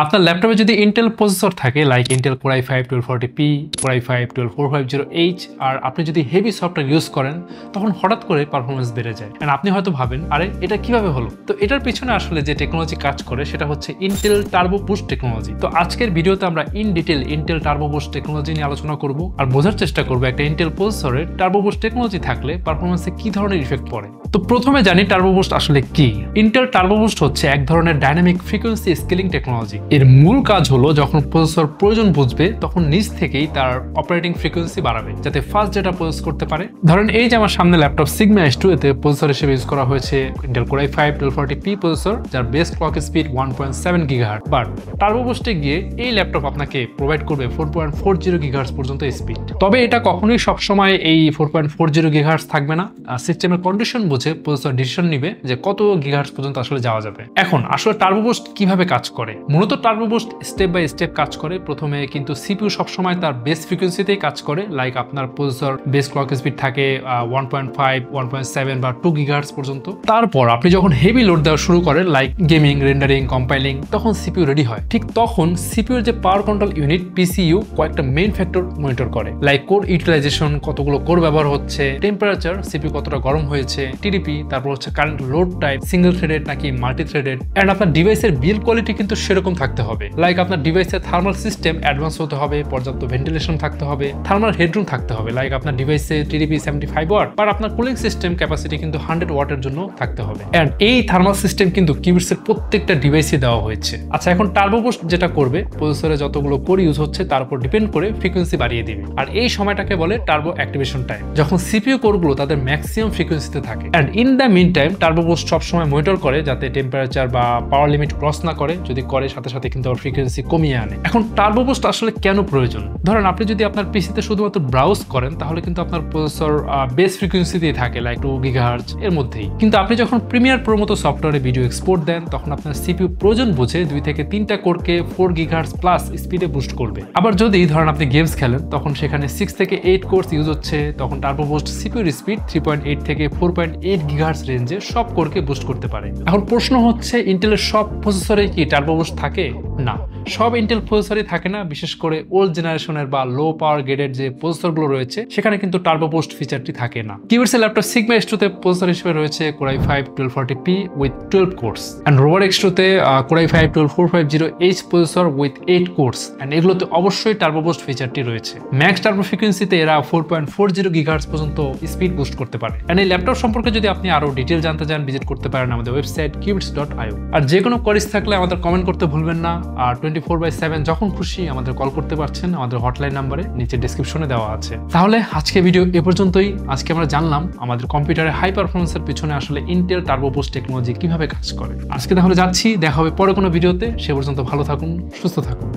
আপনার ল্যাপটপে যদি ইন্টেল প্রসেসর থাকে like Intel Core i5 1240p, Core i5 12450H আর আপনি যদি হেভি সফটওয়্যার ইউজ করেন তখন হঠাৎ করে পারফরমেন্স বেড়ে যায়। এন্ড আপনি হয়তো ভাবেন আরে এটা কিভাবে হলো? তো এটার পিছনে আসলে যে টেকনোলজি কাজ করে সেটা হচ্ছে ইন্টেল টার্বো বুস্ট টেকনোলজি। তো আজকের ভিডিওতে আমরা in detail Intel turbo boost technology নিয়ে আলোচনা করব আর বোঝার চেষ্টা করব একটা ইন্টেল প্রসেসরে টার্বো বুস্ট টেকনোলজি থাকলে পারফরমেন্সে কি ধরনের ইফেক্ট পড়ে। তো প্রথমে জানি টার্বো বুস্ট আসলে কি। ইন্টেল টার্বো বুস্ট হচ্ছে এক ধরনের ডাইনামিক ফ্রিকোয়েন্সি স্কেলিং টেকনোলজি। এর মূল কাজ হলো যখন প্রসেসর প্রয়োজন বুঝবে তখন নিজ থেকেই তার অপারেটিং ফ্রিকোয়েন্সি বাড়াবে যাতে ফাস্ট ডেটা প্রসেস করতে পারে। ধরেন এই যে আমার সামনে ল্যাপটপ Sigma S2 এতে প্রসেসর হিসেবে ইউজ করা হয়েছে Intel Core i5 1240p processor যার base clock speed 1.7 GHz। But turbo বুস্টে গিয়ে এই ল্যাপটপ আপনাকে প্রোভাইড করবে 4.40 GHz পর্যন্ত স্পিড। তবে এটা কখনোই সবসময় এই 4.40 GHz থাকবে না। সিস্টেমের কন্ডিশন বুঝে প্রসেসর ডিসিশন নিবে যে কত GHz পর্যন্ত আসলে যাওয়া যাবে। এখন আসলে টার্বো বুস্ট কিভাবে কাজ করে? মূলত turbo boost step by step কাজ করে। প্রথমে কিন্তু সিপিইউ সবসময় তার বেস ফ্রিকোয়েন্সিতেই কাজ করে। লাইক আপনার প্রসেসর বেস ক্লক স্পিড থাকে 1.5, 1.7 বা 2 GHz পর্যন্ত। তারপর আপনি যখন হেভি লোড দেওয়া শুরু করেন লাইক গেমিং, রেন্ডারিং, কম্পাইলিং, তখন সিপিইউ রেডি হয়। ঠিক তখন সিপিইউর যে পাওয়ার কন্ট্রোল ইউনিট পিসিইউ কয়েকটা মেইন ফ্যাক্টর মনিটর করে লাইক কোর ইউটিলাইজেশন, কতগুলো কোর ব্যবহার হচ্ছে, টেম্পারেচার, সিপিইউ কতটা গরম হয়েছে, টিডিপি, তারপর হচ্ছে current load type, single threaded নাকি মাল্টি থ্রেডেড, এন্ড আপনার ডিভাইসের বিল্ড কোয়ালিটি কিন্তু সেরকম থাকতে হবে। লাইক আপনার ডিভাইসের থার্মাল সিস্টেম অ্যাডভান্স হতে হবে, পর্যাপ্ত ভেন্টিলেশন থাকতে হবে, থার্মাল হেডরুম থাকতে হবে। লাইক আপনার ডিভাইসে টিডিপি 75 ওয়াট বাট আপনার কুলিং সিস্টেম ক্যাপাসিটি কিন্তু 100 ওয়াটের জন্য থাকতে হবে। এন্ড এই থার্মাল সিস্টেম কিন্তু কিউবিটসের প্রত্যেকটা ডিভাইসে দেওয়া হয়েছে। আচ্ছা, এখন টার্বো বুস্ট যেটা করবে প্রসেসরে যতগুলো কোর ইউজ হচ্ছে তার উপর ডিপেন্ড করে ফ্রিকোয়েন্সি বাড়িয়ে দিবে। আর এই সময়টাকে বলে টার্বো অ্যাক্টিভেশন টাইম, যখন সিপিইউ কোরগুলো তাদের ম্যাক্সিমাম ফ্রিকোয়েন্সিতে থাকে। And in the meantime turbo boost সবসময় মনিটর করে যাতে টেম্পারেচার বা পাওয়ার লিমিট ক্রস না করে। যদি করে সাথে সাথে কিন্তু ফ্রিকোয়েন্সি কমিয়ে আনে। এখন টার্বো বুস্ট আসলে কেন প্রয়োজন? ধরেন আপনি যদি আপনার পিসিতে শুধুমাত্র ব্রাউজ করেন তাহলে কিন্তু আপনার প্রসেসর বেস ফ্রিকোয়েন্সিতেই থাকে লাইক 2 GHz এর মধ্যেই। কিন্তু আপনি যখন প্রিমিয়ার প্রো মতো সফটওয়্যারে ভিডিও এক্সপোর্ট দেন তখন আপনার সিপিইউ প্রয়োজন বুঝে 2 থেকে 3টা কোরকে 4 GHz প্লাস স্পিডে বুস্ট করবে। আবার যদি ধরেন আপনি গেমস খেলেন তখন সেখানে 6 থেকে 8 কোরস ইউজ হচ্ছে, তখন টার্বো বুস্ট সিপিইউর স্পিড 3.8 থেকে 4.8 GHz রেঞ্জে সব কোরকে বুস্ট করতে পারে। এখন প্রশ্ন হচ্ছে ইন্টেলের সব প্রসেসরে কি টার্বো বুস্ট থাকে? না, সব ইন্টেল প্রসেসরই থাকে না। বিশেষ করে ওল্ড জেনারেশনের বা লো পাওয়ার গ্রেডের যে প্রসেসরগুলো রয়েছে সেখানে কিন্তু টার্বো বুস্ট ফিচারটি থাকে না। কিউবিটসের ল্যাপটপ Sigma S2 তে প্রসেসর হিসেবে রয়েছে Core i5 1240p with 12 cores and Robot X2 তে Core i5 12450H processor with 8 cores and এগুলোতে অবশ্যই টার্বো বুস্ট ফিচারটি রয়েছে। ম্যাক্স টার্বো ফ্রিকোয়েন্সিতে এরা 4.40 GHz পর্যন্ত স্পিড বুস্ট করতে পারে। এন্ড এই ল্যাপটপ সম্পর্কে যদি আপনি আরো ডিটেইল জানতে চান ভিজিট করতে পারেন আমাদের ওয়েবসাইট qubits.io। আর যে কোনো কোয়েরিজ থাকলে আমাদের কমেন্ট করতে ভুলবেন না। আর 24/7 যখন খুশি আমাদের কল করতে পারছেন আমাদের হটলাইন নাম্বারে, নিচে ডেসক্রিপশনে দেওয়া আছে। তাহলে আজকে ভিডিও এ পর্যন্তই। আজকে আমরা জানলাম আমাদের কম্পিউটারে হাই পারফরমেন্সের পিছনে আসলে ইন্টেল টার্বো বুস্ট টেকনোলজি কিভাবে কাজ করে। আজকে তাহলে যাচ্ছি, দেখা হবে পরে কোনো ভিডিওতে। সে পর্যন্ত ভালো থাকুন, সুস্থ থাকুন।